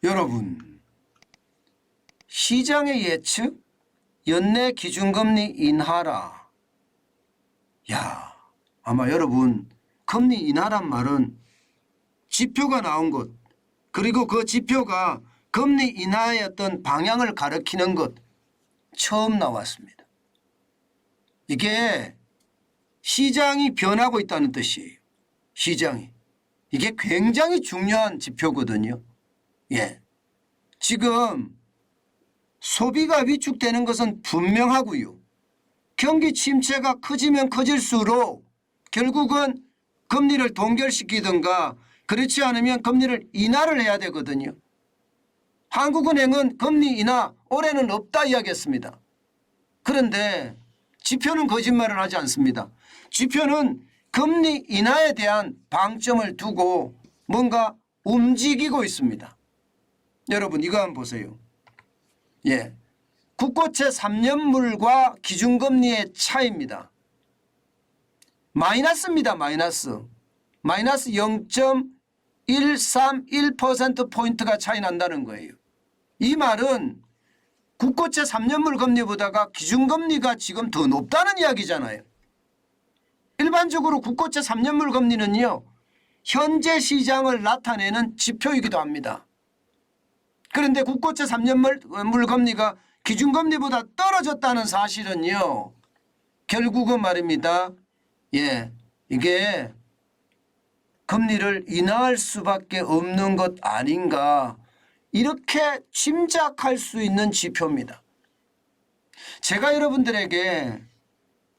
여러분, 시장의 예측? 연내 기준금리 인하라. 야, 아마 여러분 금리 인하란 말은 지표가 나온 것, 그리고 그 지표가 금리 인하의 어떤 방향을 가리키는 것 처음 나왔습니다. 이게 시장이 변하고 있다는 뜻이에요. 시장이. 이게 굉장히 중요한 지표거든요. 예. 지금 소비가 위축되는 것은 분명하고요. 경기 침체가 커지면 커질수록 결국은 금리를 동결시키든가 그렇지 않으면 금리를 인하를 해야 되거든요. 한국은행은 금리 인하 올해는 없다 이야기했습니다. 그런데 지표는 거짓말을 하지 않습니다. 지표는 금리 인하에 대한 방점을 두고 뭔가 움직이고 있습니다. 여러분 이거 한번 보세요. 예, 국고채 3년물과 기준금리의 차이입니다. 마이너스입니다. 마이너스 0.131%포인트가 차이 난다는 거예요. 이 말은 국고채 3년물 금리보다가 기준금리가 지금 더 높다는 이야기잖아요. 일반적으로 국고채 3년물 금리는요, 현재 시장을 나타내는 지표이기도 합니다. 그런데 국고채 3년물 금리가 기준금리보다 떨어졌다는 사실은요, 결국은 말입니다. 예, 이게 금리를 인하할 수밖에 없는 것 아닌가, 이렇게 짐작할 수 있는 지표입니다. 제가 여러분들에게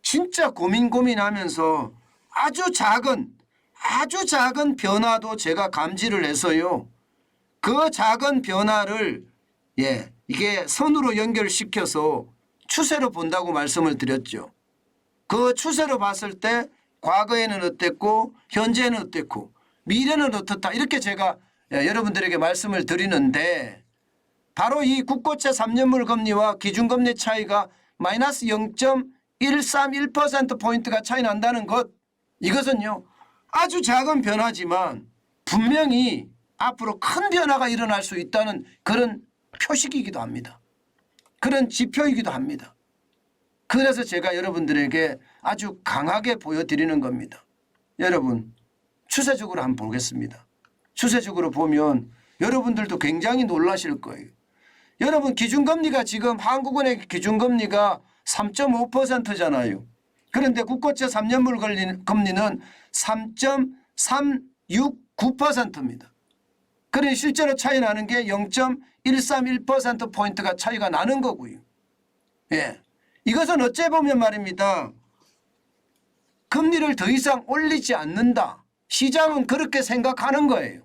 진짜 고민하면서 아주 작은 변화도 제가 감지를 해서요, 그 작은 변화를 이게 선으로 연결시켜서 추세로 본다고 말씀을 드렸죠. 그 추세로 봤을 때 과거에는 어땠고 현재는 어땠고 미래는 어떻다, 이렇게 제가 여러분들에게 말씀을 드리는데, 바로 이 국고채 3년물 금리와 기준금리 차이가 마이너스 0.131%포인트가 차이 난다는 것, 이것은요 아주 작은 변화지만 분명히 앞으로 큰 변화가 일어날 수 있다는 그런 표식이기도 합니다. 그런 지표이기도 합니다. 그래서 제가 여러분들에게 아주 강하게 보여드리는 겁니다. 여러분 추세적으로 한번 보겠습니다. 추세적으로 보면 여러분들도 굉장히 놀라실 거예요. 여러분 기준금리가 지금 한국은행 기준금리가 3.5%잖아요. 그런데 국고채 3년물 금리는 3.369%입니다. 그러니 실제로 차이 나는 게 0.131%포인트가 차이가 나는 거고요. 예. 이것은 어째 보면 말입니다. 금리를 더 이상 올리지 않는다. 시장은 그렇게 생각하는 거예요.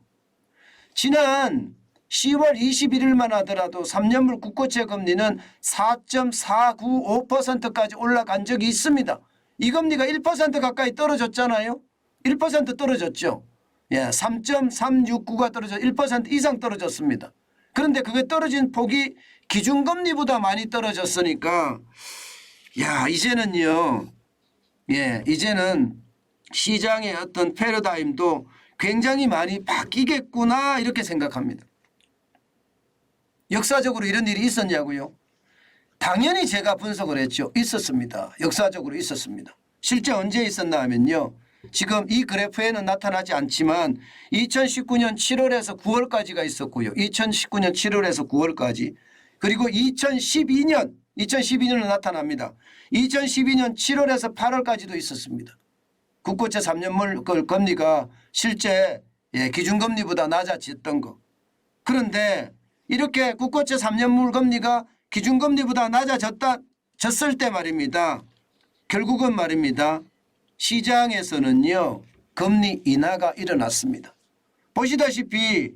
지난 10월 21일만 하더라도 3년물 국고채 금리는 4.495%까지 올라간 적이 있습니다. 이 금리가 1% 가까이 떨어졌잖아요. 1% 떨어졌죠. 예, 3.369가 떨어져 1% 이상 떨어졌습니다. 그런데 그게 떨어진 폭이 기준금리보다 많이 떨어졌으니까 야, 이제는요. 예, 이제는 시장의 어떤 패러다임도 굉장히 많이 바뀌겠구나, 이렇게 생각합니다. 역사적으로 이런 일이 있었냐고요? 당연히 제가 분석을 했죠. 있었습니다. 역사적으로 있었습니다. 실제 언제 있었나 하면요, 지금 이 그래프에는 나타나지 않지만 2019년 7월에서 9월까지가 있었고요. 2019년 7월에서 9월까지, 그리고 2012년은 나타납니다. 2012년 7월에서 8월까지도 있었습니다. 국고채 3년물 금리가 실제 기준금리보다 낮아졌던 거. 그런데 이렇게 국고채 3년물 금리가 기준금리보다 낮아졌을 때 말입니다. 결국은 말입니다. 시장에서는요, 금리 인하가 일어났습니다. 보시다시피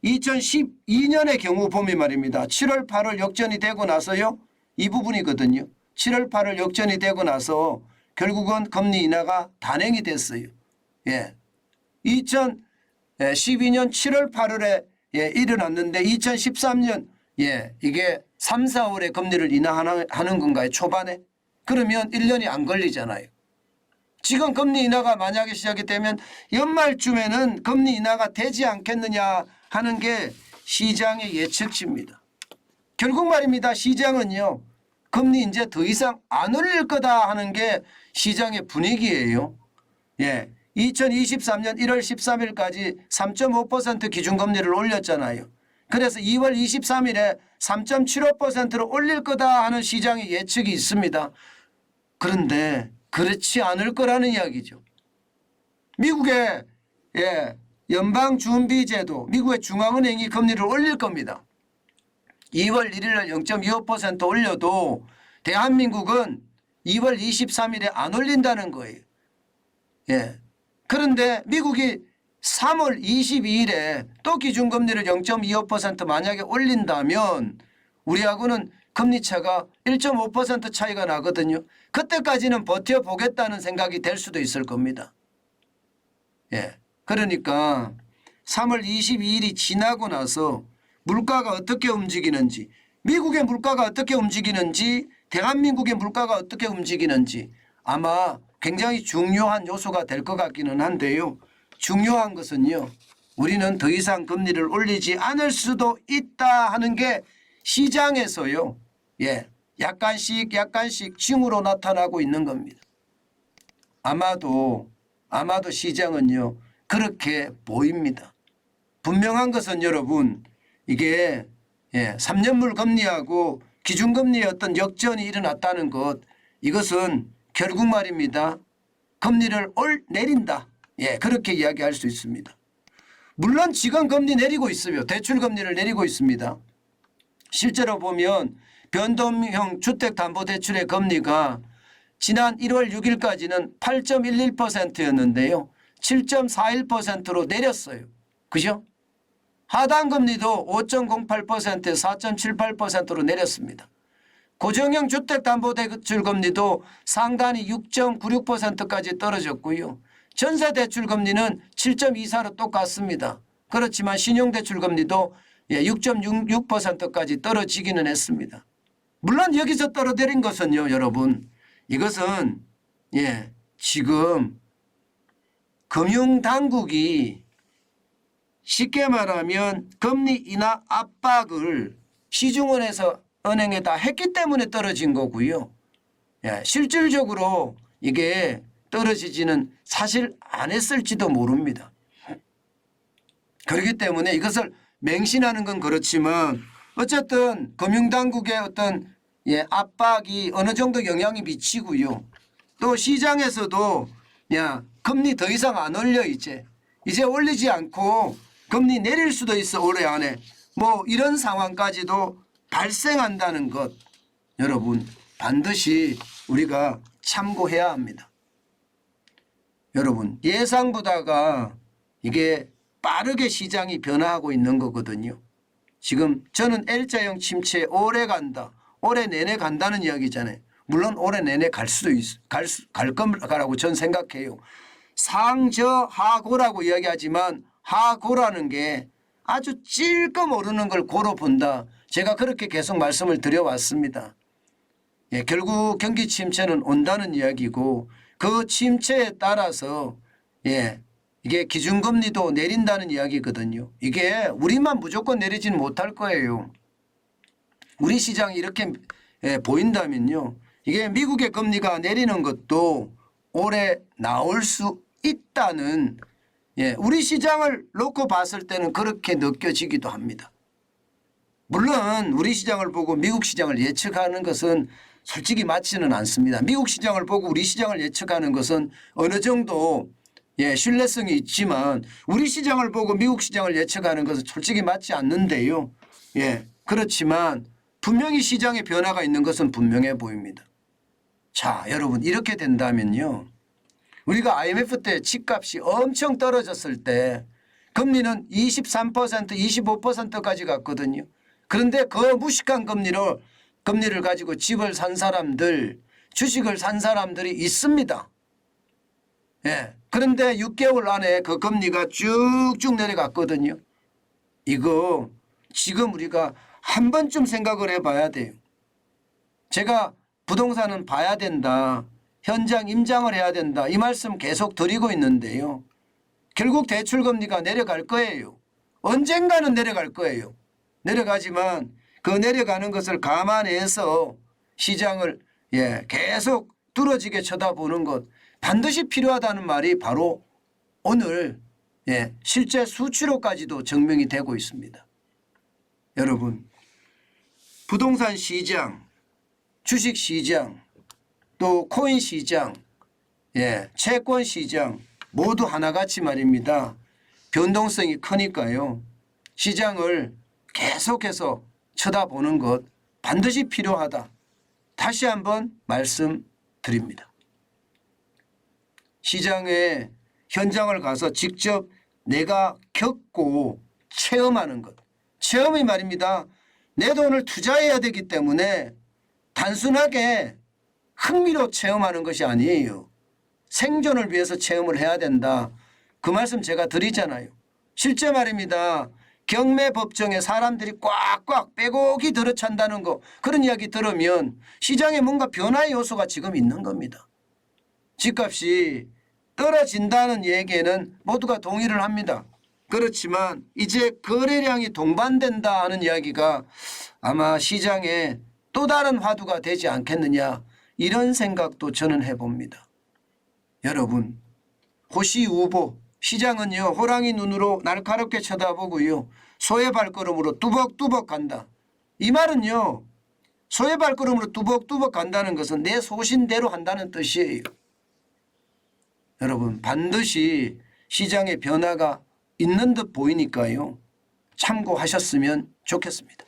2012년의 경우 보면 말입니다. 7월 8월 역전이 되고 나서요, 이 부분이거든요. 7월 8월 역전이 되고 나서 결국은 금리 인하가 단행이 됐어요. 2012년 7월 8월에 일어났는데 2013년 이게 3, 4월에 금리를 인하하는 건가요? 초반에? 그러면 1년이 안 걸리잖아요. 지금 금리 인하가 만약에 시작이 되면 연말쯤에는 금리 인하가 되지 않겠느냐 하는 게 시장의 예측치입니다. 결국 말입니다. 시장은요. 금리 이제 더 이상 안 올릴 거다 하는 게 시장의 분위기예요. 예. 2023년 1월 13일까지 3.5% 기준금리를 올렸잖아요. 그래서 2월 23일에 3.75%로 올릴 거다 하는 시장의 예측이 있습니다. 그런데 그렇지 않을 거라는 이야기죠. 미국의 연방준비제도, 미국의 중앙은행이 금리를 올릴 겁니다. 2월 1일 날 0.25% 올려도 대한민국은 2월 23일에 안 올린다는 거예요. 예. 그런데 미국이 3월 22일에 또 기준금리를 0.25% 만약에 올린다면 우리하고는 금리차가 1.5% 차이가 나거든요. 그때까지는 버텨보겠다는 생각이 될 수도 있을 겁니다. 예. 그러니까 3월 22일이 지나고 나서 물가가 어떻게 움직이는지, 미국의 물가가 어떻게 움직이는지, 대한민국의 물가가 어떻게 움직이는지 아마 굉장히 중요한 요소가 될 것 같기는 한데요. 중요한 것은요. 우리는 더 이상 금리를 올리지 않을 수도 있다 하는 게 시장에서요. 예, 약간씩 징후로 나타나고 있는 겁니다. 아마도 시장은요. 그렇게 보입니다. 분명한 것은 여러분 이게 3년물 금리하고 기준금리의 어떤 역전이 일어났다는 것, 이것은 결국 말입니다. 금리를 내린다. 예, 그렇게 이야기할 수 있습니다. 물론 지금 금리 내리고 있어요. 대출금리를 내리고 있습니다. 실제로 보면 변동형 주택담보대출의 금리가 지난 1월 6일까지는 8.11%였는데요. 7.41%로 내렸어요. 그죠? 하단금리도 5.08%에서 4.78%로 내렸습니다. 고정형 주택담보대출 금리도 상단이 6.96%까지 떨어졌고요. 전세대출 금리는 7.24로 똑같습니다. 그렇지만 신용대출 금리도 6.66%까지 떨어지기는 했습니다. 물론 여기서 떨어뜨린 것은요. 여러분 이것은 지금 금융당국이 쉽게 말하면 금리 인하 압박을 시중은행에다 했기 때문에 떨어진 거고요. 실질적으로 이게 떨어지지는 사실 안 했을지도 모릅니다. 그렇기 때문에 이것을 맹신하는 건 그렇지만 어쨌든 금융당국의 어떤 압박이 어느 정도 영향이 미치고요. 또 시장에서도 금리 더 이상 안 올려 이제 올리지 않고 금리 내릴 수도 있어 올해 안에 뭐 이런 상황까지도 발생한다는 것 여러분 반드시 우리가 참고해야 합니다. 여러분 예상보다가 이게 빠르게 시장이 변화하고 있는 거거든요. 지금 저는 L자형 침체 오래 간다. 올해 내내 간다는 이야기잖아요. 물론 올해 내내 갈 수도 갈 거라고 전 생각해요. 상저하고라고 이야기하지만 하고라는 게 아주 찔끔 오르는 걸 고로 본다. 제가 그렇게 계속 말씀을 드려왔습니다. 결국 경기 침체는 온다는 이야기고 그 침체에 따라서 이게 기준금리도 내린다는 이야기거든요. 이게 우리만 무조건 내리지는 못할 거예요. 우리 시장이 이렇게 보인다면요. 이게 미국의 금리가 내리는 것도 올해 나올 수 있다는 우리 시장을 놓고 봤을 때는 그렇게 느껴지기도 합니다. 물론 우리 시장을 보고 미국 시장을 예측하는 것은 솔직히 맞지는 않습니다. 미국 시장을 보고 우리 시장을 예측하는 것은 어느 정도 신뢰성이 있지만 우리 시장을 보고 미국 시장을 예측하는 것은 솔직히 맞지 않는데요. 그렇지만 분명히 시장에 변화가 있는 것은 분명해 보입니다. 자, 여러분 이렇게 된다면요. 우리가 IMF 때 집값이 엄청 떨어졌을 때 금리는 23%, 25%까지 갔거든요. 그런데 그 무식한 금리를 가지고 집을 산 사람들, 주식을 산 사람들이 있습니다. 그런데 6개월 안에 그 금리가 쭉쭉 내려갔거든요. 이거 지금 우리가 한 번쯤 생각을 해봐야 돼요. 제가 부동산은 봐야 된다. 현장 임장을 해야 된다. 이 말씀 계속 드리고 있는데요. 결국 대출금리가 내려갈 거예요. 언젠가는 내려갈 거예요. 내려가지만 그 내려가는 것을 감안해서 시장을 계속 뚫어지게 쳐다보는 것 반드시 필요하다는 말이 바로 오늘 실제 수치로까지도 증명이 되고 있습니다. 여러분, 부동산 시장, 주식 시장, 또 코인 시장, 채권 시장 모두 하나같이 말입니다. 변동성이 크니까요. 시장을 계속해서 쳐다보는 것 반드시 필요하다. 다시 한번 말씀드립니다. 시장의 현장을 가서 직접 내가 겪고 체험하는 것. 체험이 말입니다. 내 돈을 투자해야 되기 때문에 단순하게 흥미로 체험하는 것이 아니에요. 생존을 위해서 체험을 해야 된다. 그 말씀 제가 드리잖아요. 실제 말입니다. 경매법정에 사람들이 꽉꽉 빼곡히 들어찬다는 거 그런 이야기 들으면 시장에 뭔가 변화의 요소가 지금 있는 겁니다. 집값이 떨어진다는 얘기에는 모두가 동의를 합니다. 그렇지만 이제 거래량이 동반된다 하는 이야기가 아마 시장에 또 다른 화두가 되지 않겠느냐 이런 생각도 저는 해봅니다. 여러분, 호시우보 시장은요 호랑이 눈으로 날카롭게 쳐다보고요 소의 발걸음으로 뚜벅뚜벅 간다. 이 말은요 소의 발걸음으로 뚜벅뚜벅 간다는 것은 내 소신대로 한다는 뜻이에요. 여러분 반드시 시장의 변화가 있는 듯 보이니까요 참고하셨으면 좋겠습니다.